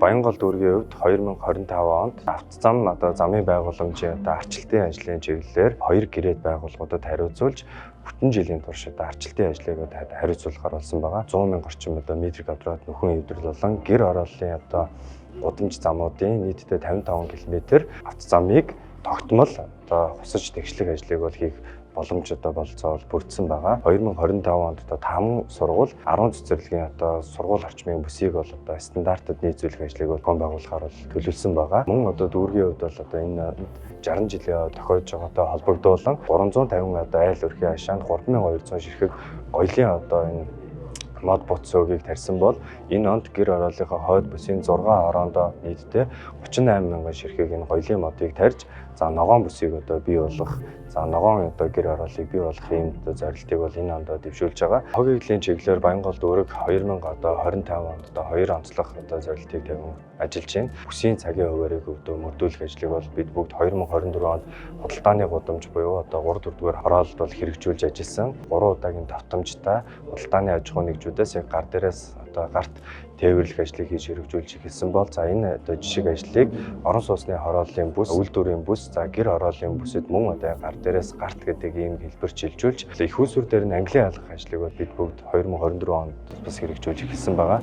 Баянгол дүүргийн хувьд 2025 онд автозам замын байгууламжийн арчилтын ажлын чиглэлээр 2 гэрээд байгууллагуудад хариуцуулж бүтэн жилийн турш арчилтын ажлыг хариуцуулахаар болсон байгаа. 100 мянга орчим метр квадрат нөхөн эвдрэл болон гэр орооллын гудамж замуудын нийтдээ 55 км автозамыг тогтмол хусаж тэгшлэх ажлыг хийх боломж болцоо бүрдсэн байгаа. 2025 онд 5 сургууль 10 цэцэрлэгийн сургууль орчмын бүсийг стандартад нийцүүлэх ажлыг гон байгуулахаар төлөвлөсөн байгаа. Мөн дүүргийн хувьд энэ 60 жилийн тохиож байгаатай холбогдуулан 350 айл өрхийн хашаанд 3200 ширхэг гоёлын энэ мод бут сөөгийг тарьсан бол энэ онд гэр орооллынхаа хойд бүсийн 6 ороонд нийтдээ 38 мянган ширхэг энэ гоёлын модыг тарьж ногоон бүсийг бий болгох, ногоон гэр орооллыг бий болгох ийм зорилтыг энэ онд дэвшүүлж байгаа. Хогёглын чиглэлээр Баянгол дүүрэг 2025 онд 2 онцлог зорилтыг тавин ажиллаж байна. Бүсийн цагийн хуваарийг мөрдүүлэх ажлыг бид бүгд 2024 онд худалдааны гудамж буюу 3-4 дугаар хороололд хэрэгжүүлж ажилласан. 3 удаагийн давтамжтай худалдааны аж ахуй нэгжүүдээс гар дээрээс гарт тээвэрлэх ажлыг хийж хэрэгжүүлж эхэлсэн бол энэ жишг ажлыг орон сууцны хорооллын бүс, үйлдвэрийн бүс, гэр орооллын бүсэд мөн гар дээрээс гарт гэдэг ийм хэлбэр чилжүүлж их усүр дээр нь ангилан ялгах ажлыг бид бүгд 2024 онд бас хэрэгжүүлж эхэлсэн байгаа.